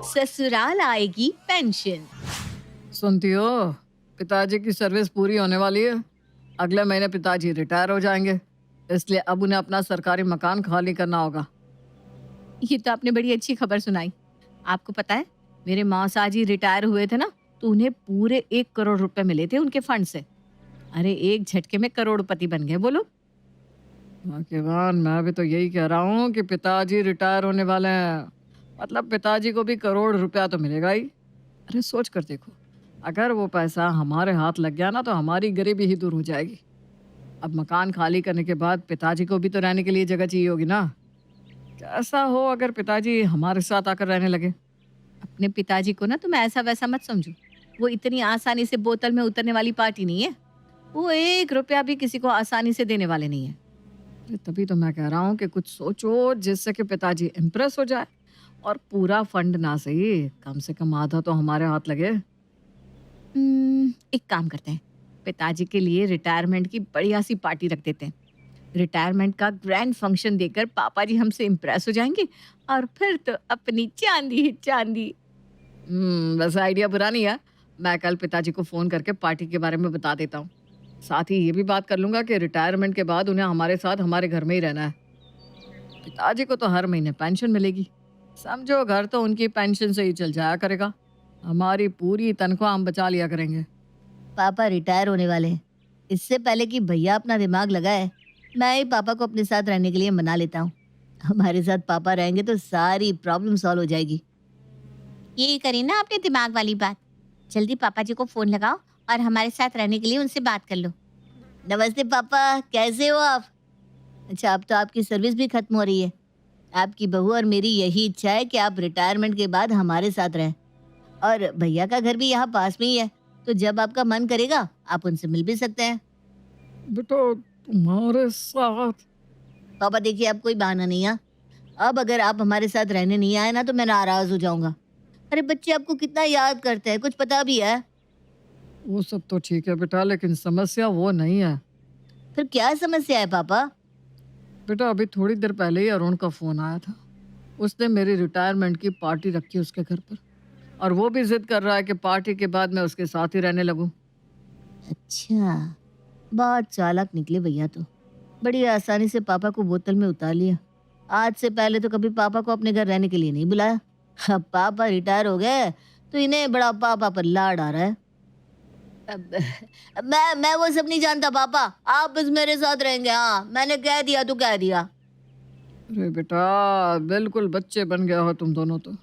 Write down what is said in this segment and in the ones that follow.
ससुराल आएगी पेंशन। सुनती हो, पिताजी की सर्विस पूरी होने वाली है। अगले महीने पिताजी रिटायर हो जाएंगे, इसलिए अब उन्हें अपना सरकारी मकान खाली करना होगा। ये तो आपने बड़ी अच्छी खबर सुनाई। आपको पता है, मेरे मौसा जी रिटायर हुए थे ना, तो उन्हें पूरे 1 करोड़ रुपए मिले थे उनके फंड से। अरे एक झटके में करोड़पति बन गए वो लोग। भाग्यवान, मैं भी तो यही कह रहा हूँ कि पिताजी रिटायर होने वाले हैं, मतलब पिताजी को भी करोड़ रुपया तो मिलेगा ही। अरे सोच कर देखो, अगर वो पैसा हमारे हाथ लग गया ना तो हमारी गरीबी ही दूर हो जाएगी। अब मकान खाली करने के बाद पिताजी को भी तो रहने के लिए जगह चाहिए होगी ना। कैसा हो अगर पिताजी हमारे साथ आकर रहने लगे। अपने पिताजी को ना तुम ऐसा वैसा मत समझो। वो इतनी आसानी से बोतल में उतरने वाली पार्टी नहीं है। वो 1 रुपया भी किसी को आसानी से देने वाले नहीं है। अरे तभी तो मैं कह रहा हूँ कि कुछ सोचो जिससे कि पिताजी इम्प्रेस हो जाए, और पूरा फंड ना सही, कम से कम आधा तो हमारे हाथ लगे। एक काम करते हैं, पिताजी के लिए रिटायरमेंट की बढ़िया सी पार्टी रख देते हैं। रिटायरमेंट का ग्रैंड फंक्शन देकर पापा जी हमसे इम्प्रेस हो जाएंगे और फिर तो अपनी चांदी ही चांदी। वैसे आइडिया बुरा नहीं है। मैं कल पिताजी को फ़ोन करके पार्टी के बारे में बता देता हूँ। साथ ही ये भी बात कर लूँगा कि रिटायरमेंट के बाद उन्हें हमारे साथ हमारे घर में ही रहना है। पिताजी को तो हर महीने पेंशन मिलेगी। समझो घर तो उनकी पेंशन से ही चल जाया करेगा। हमारी पूरी तनख्वाह हम बचा लिया करेंगे। पापा रिटायर होने वाले हैं। इससे पहले कि भैया अपना दिमाग लगाए, मैं ही पापा को अपने साथ रहने के लिए मना लेता हूँ। हमारे साथ पापा रहेंगे तो सारी प्रॉब्लम सॉल्व हो जाएगी। ये करी ना आपने दिमाग वाली बात। जल्दी पापा जी को फोन लगाओ और हमारे साथ रहने के लिए उनसे बात कर लो। नमस्ते पापा, कैसे हो आप? अच्छा, अब तो आपकी सर्विस भी खत्म हो रही है। आपकी बहू और मेरी यही इच्छा है कि आप रिटायरमेंट के बाद हमारे साथ रहें। और भैया का घर भी यहाँ पास में ही है, तो जब आपका मन करेगा आप उनसे मिल भी सकते हैं। बेटा तुम्हारे साथ। पापा देखिए, अब कोई बहाना नहीं है। अब अगर आप हमारे साथ रहने नहीं आए ना तो मैं नाराज हो जाऊंगा। अरे बच्चे आपको कितना याद करते हैं, कुछ पता भी है? वो सब तो ठीक है बेटा, लेकिन समस्या वो नहीं है। फिर क्या समस्या है पापा? बेटा अभी थोड़ी देर पहले ही अरुण का फ़ोन आया था। उसने मेरी रिटायरमेंट की पार्टी रखी उसके घर पर, और वो भी जिद कर रहा है कि पार्टी के बाद मैं उसके साथ ही रहने लगूं। अच्छा, बहुत चालाक निकले भैया तो। बड़ी आसानी से पापा को बोतल में उतार लिया। आज से पहले तो कभी पापा को अपने घर रहने के लिए नहीं बुलाया। अब पापा रिटायर हो गए तो इन्हें बड़ा पापा पर लाड आ रहा है। अब, मैं वो सब नहीं जानता पापा, आप बस मेरे साथ रहेंगे। हाँ, मैंने कह दिया तो कह दिया। अरे बेटा, बिल्कुल बच्चे बन गए हो तुम दोनों तो।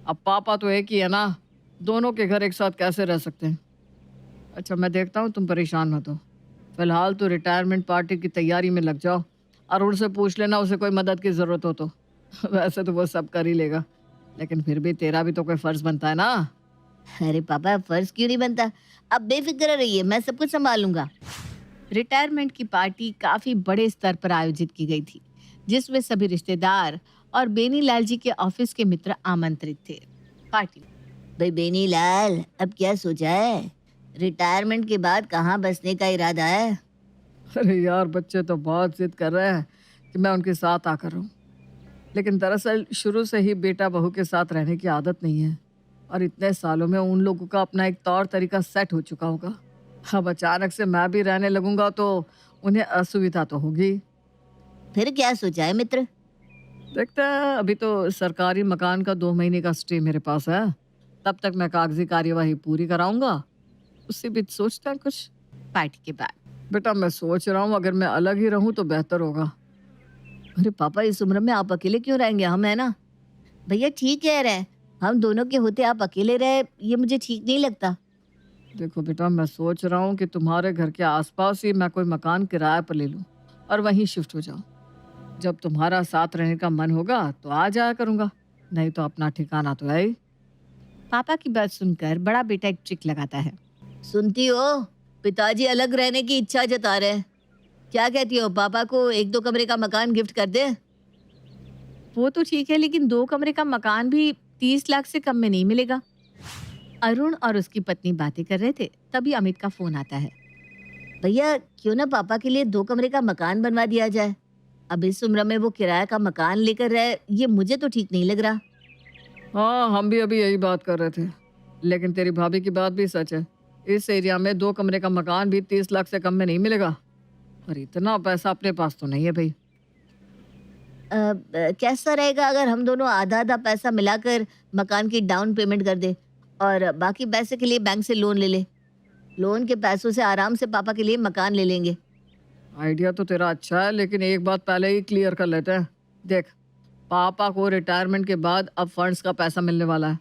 अब पापा तो एक ही है ना, दोनों के घर एक साथ कैसे रह सकते हैं। अच्छा मैं देखता हूँ, तुम परेशान मत हो। फिलहाल तो रिटायरमेंट पार्टी की तैयारी में लग जाओ। अरुण से पूछ लेना उसे कोई मदद की ज़रूरत हो तो। वैसे तो वो सब कर ही लेगा, लेकिन फिर भी तेरा भी तो कोई फ़र्ज़ बनता है ना। अरे पापा, फर्ज क्यों नहीं बनता? आप बेफिक्र रहिए, मैं सब कुछ संभालूंगा। रिटायरमेंट की पार्टी काफी बड़े स्तर पर आयोजित की गई थी, जिसमें सभी रिश्तेदार और बेनीलाल जी के ऑफिस के मित्र आमंत्रित थे। पार्टी भाई बेनीलाल, अब क्या सोचा है? रिटायरमेंट के बाद कहाँ बसने का इरादा है? अरे यार, बच्चे तो बहुत ज़िद कर रहे हैं कि मैं उनके साथ आकर रहूं। लेकिन दरअसल शुरू से ही बेटा बहू के साथ रहने की आदत नहीं है, और इतने सालों में उन लोगों का अपना एक तौर तरीका सेट हो चुका होगा। अब अचानक से मैं भी रहने लगूंगा तो उन्हें असुविधा तो होगी। फिर क्या सोचा है मित्र? देखते हैं, अभी तो सरकारी मकान का 2 महीने का स्टे मेरे पास है। तब तक मैं कागजी कार्यवाही पूरी कराऊंगा, उससे भी सोचते हैं कुछ। पार्टी के बाद बेटा मैं सोच रहा हूँ अगर मैं अलग ही रहूं तो बेहतर होगा। अरे पापा, इस उम्र में आप अकेले क्यों रहेंगे? हम है ना। भैया ठीक कह रहे हैं, हम दोनों के होते आप अकेले रहे, ये मुझे ठीक नहीं लगता। देखो बेटा, मैं सोच रहा हूँ कि तुम्हारे घर के आसपास ही मैं कोई मकान किराए पर ले लूँ और वहीं शिफ्ट हो जाऊँ। जब तुम्हारा साथ रहने का मन होगा तो आ जाया करूँगा, नहीं तो अपना ठिकाना तो है ही। पापा की बात सुनकर बड़ा बेटा एक ट्रिक लगाता है। सुनती हो, पिताजी अलग रहने की इच्छा जता रहे हैं। क्या कहती हो, पापा को 1-2 कमरे का मकान गिफ्ट कर दे? वो तो ठीक है, लेकिन 2 कमरे का मकान भी 30 लाख से कम में नहीं मिलेगा। अरुण और उसकी पत्नी बातें कर रहे थे, तभी अमित का फोन आता है। भैया क्यों ना पापा के लिए 2 कमरे का मकान बनवा दिया जाए। अब इस उम्र में वो किराए का मकान लेकर रहे, ये मुझे तो ठीक नहीं लग रहा। हाँ, हम भी अभी यही बात कर रहे थे। लेकिन तेरी भाभी की बात भी सच है। इस एरिया में 2 कमरे का मकान भी 30 लाख से कम में नहीं मिलेगा। और इतना पैसा अपने पास तो नहीं है भई। कैसा रहेगा अगर हम दोनों आधा-आधा पैसा मिलाकर मकान की डाउन पेमेंट कर दें और बाकी पैसे के लिए बैंक से लोन ले लें? लोन के पैसों से आराम से पापा के लिए मकान ले लेंगे। आइडिया तो तेरा अच्छा है, लेकिन एक बात पहले ही क्लियर कर लेते हैं। देख, पापा को रिटायरमेंट के बाद अब फंड्स का पैसा मिलने वाला है।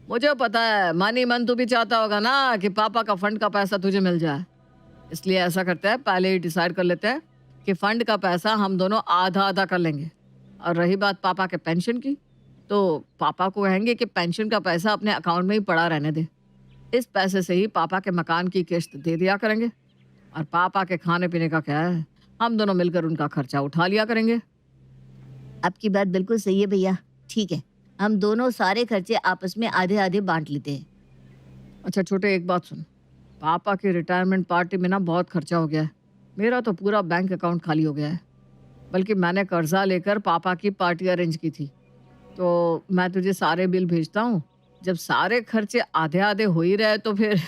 मुझे पता है मन ही मन तू भी चाहता होगा ना कि पापा का फंड का पैसा तुझे मिल जाए। इसलिए ऐसा करते हैं, पहले ही डिसाइड कर लेते हैं कि फंड का पैसा हम दोनों आधा आधा कर लेंगे। और रही बात पापा के पेंशन की, तो पापा को कहेंगे कि पेंशन का पैसा अपने अकाउंट में ही पड़ा रहने दे। इस पैसे से ही पापा के मकान की किस्त दे दिया करेंगे। और पापा के खाने पीने का क्या है, हम दोनों मिलकर उनका खर्चा उठा लिया करेंगे। आपकी बात बिल्कुल सही है भैया। ठीक है, हम दोनों सारे खर्चे आपस में आधे-आधे बाँट लेते हैं। अच्छा छोटे, एक बात सुन। पापा की रिटायरमेंट पार्टी में ना बहुत खर्चा हो गया है। मेरा तो पूरा बैंक अकाउंट खाली हो गया है। बल्कि मैंने कर्जा लेकर पापा की पार्टी अरेंज की थी। तो मैं तुझे सारे बिल भेजता हूँ। जब सारे खर्चे आधे आधे हो ही रहे तो फिर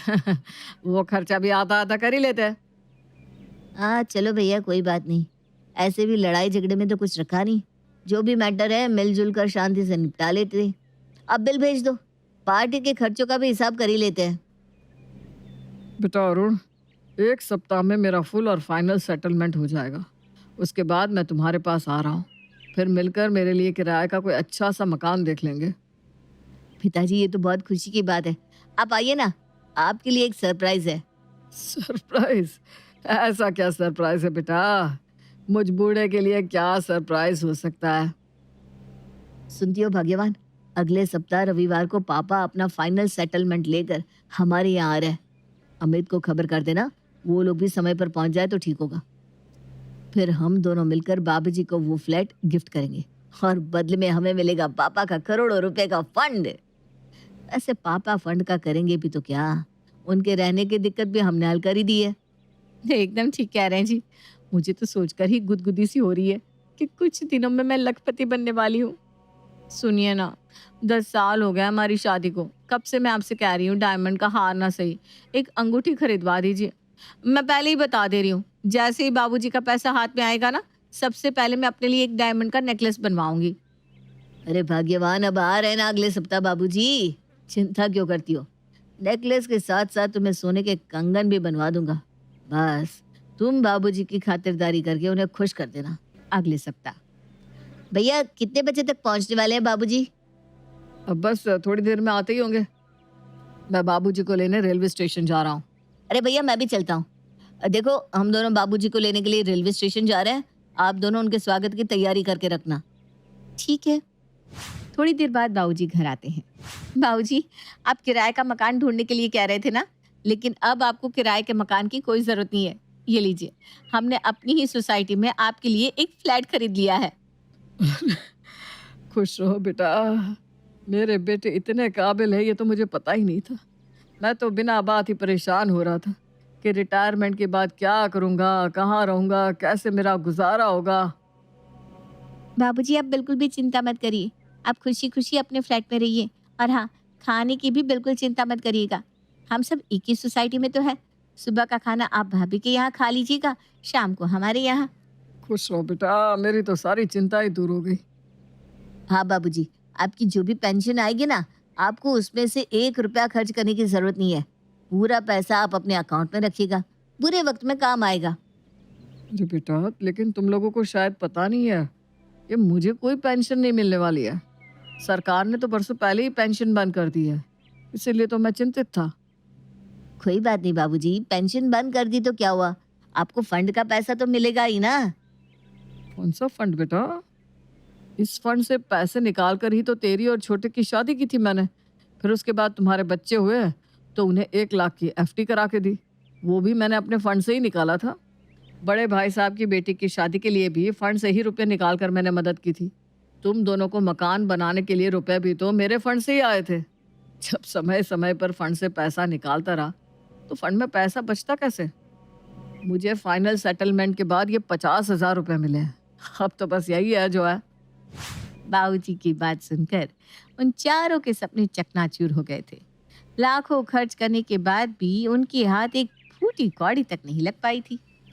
वो खर्चा भी आधा आधा कर ही लेते हैं। हाँ, चलो भैया कोई बात नहीं। ऐसे भी लड़ाई झगड़े में तो कुछ रखा नहीं। जो भी मैटर है मिल-जुल कर शांति से निपटा लेते हैं। अब बिल भेज दो। पार्टी के खर्चों का भी हिसाब कर ही लेते हैं। बेटा अरुण, 1 सप्ताह में मेरा फुल और फाइनल सेटलमेंट हो जाएगा। उसके बाद मैं तुम्हारे पास आ रहा हूँ। फिर मिलकर मेरे लिए किराए का कोई अच्छा सा मकान देख लेंगे। पिताजी ये तो बहुत खुशी की बात है। आप आइए ना, आपके लिए एक सरप्राइज़ है। सरप्राइज? ऐसा क्या सरप्राइज है बेटा? मुझ बूढ़े के लिए क्या सरप्राइज हो सकता है? सुनती हो भाग्यवान, अगले सप्ताह रविवार को पापा अपना फाइनल सेटलमेंट लेकर हमारे यहाँ आ रहे हैं। अमित को खबर कर देना, वो लोग भी समय पर पहुंच जाए तो ठीक होगा। फिर हम दोनों मिलकर बाबूजी को वो फ्लैट गिफ्ट करेंगे और बदले में हमें मिलेगा पापा का करोड़ों रुपए का फंड। ऐसे पापा फंड का करेंगे भी तो क्या, उनके रहने की दिक्कत भी हमने हल कर ही दी है। एकदम ठीक कह रहे हैं जी। मुझे तो सोचकर ही गुदगुदी सी हो रही है कि कुछ दिनों में मैं लखपति बनने वाली हूँ। सुनिए ना, 10 साल हो गए हमारी शादी को। कब से मैं आपसे कह रही हूँ डायमंड का हार ना सही, एक अंगूठी खरीदवा दीजिए। मैं पहले ही बता दे रही हूँ, जैसे ही बाबूजी का पैसा हाथ में आएगा ना, सबसे पहले मैं अपने लिए एक डायमंड का नेकलेस बनवाऊंगी। अरे भाग्यवान, अब आ रहे हैं ना अगले सप्ताह बाबूजी, चिंता क्यों करती हो? नेकलेस के साथ साथ तुम्हें सोने के कंगन भी बनवा दूंगा। बस तुम बाबूजी की खातिरदारी करके उन्हें खुश कर देना। अगले सप्ताह। भैया कितने बजे तक पहुंचने वाले हैं बाबूजी? अब बस थोड़ी देर में आते ही होंगे। मैं बाबूजी को लेने रेलवे स्टेशन जा रहा हूँ। अरे भैया मैं भी चलता हूँ। देखो हम दोनों बाबूजी को लेने के लिए रेलवे स्टेशन जा रहे हैं। आप दोनों उनके स्वागत की तैयारी करके रखना। ठीक है। थोड़ी देर बाद बाबूजी घर आते हैं। बाबूजी, आप किराए का मकान ढूंढने के लिए कह रहे थे ना, लेकिन अब आपको किराए के मकान की कोई जरूरत नहीं है। ये लीजिए, हमने अपनी ही सोसाइटी में आपके लिए एक फ्लैट खरीद लिया है। खुश रहो बेटा। मेरे बेटे इतने काबिल है, ये तो मुझे पता ही नहीं था। मैं तो बिना बात ही परेशान हो रहा था कि रिटायरमेंट के बाद क्या करूँगा, कहाँ रहूँगा, कैसे मेरा गुजारा होगा। बाबूजी, आप बिल्कुल भी चिंता मत करिए। आप खुशी-खुशी अपने फ्लैट में रहिए। और हाँ, खाने की भी बिल्कुल चिंता मत करिएगा। हम सब एक ही सोसाइटी में तो है। सुबह का खाना आप भाभी के यहाँ खा लीजिएगा, शाम को हमारे यहाँ। खुश रहो बेटा, मेरी तो सारी चिंता ही दूर हो गई। हाँ बाबूजी, आपकी जो भी पेंशन आएगी ना, आपको उसमें से 1 रुपया खर्च करने की जरूरत नहीं है। पूरा पैसा आप अपने अकाउंट में रखिएगा, बुरे वक्त में काम आएगा। अरे बेटा, लेकिन तुम लोगों को शायद पता नहीं है, ये मुझे कोई पेंशन नहीं मिलने वाली है। सरकार ने तो बरसों पहले ही पेंशन बंद कर दी है, इसीलिए तो मैं चिंतित था। कोई बात नहीं बाबूजी, पेंशन बंद कर दी तो क्या हुआ, आपको फंड का पैसा तो मिलेगा ही ना। कौन सा फंड बेटा? इस फंड से पैसे निकाल कर ही तो तेरी और छोटे की शादी की थी मैंने। फिर उसके बाद तुम्हारे बच्चे हुए तो उन्हें 1 लाख की एफडी करा के दी। वो भी मैंने अपने फंड से ही निकाला था। बड़े भाई साहब की बेटी की शादी के लिए भी फंड से ही रुपए निकाल कर मैंने मदद की थी। तुम दोनों को मकान बनाने के लिए रुपए भी तो मेरे फंड से ही आए थे। जब समय समय पर फंड से पैसा निकालता रहा तो फंड में पैसा बचता कैसे? मुझे फाइनल सेटलमेंट के बाद ये 50,000 रुपये मिले हैं। अब तो बस यही है जो है। बाबूजी की बात सुनकर उन चारों के सपने चकनाचूर हो गए थे। लाखों खर्च करने के बाद भी उनके हाथ एक फूटी कौड़ी तक नहीं लग पाई थी।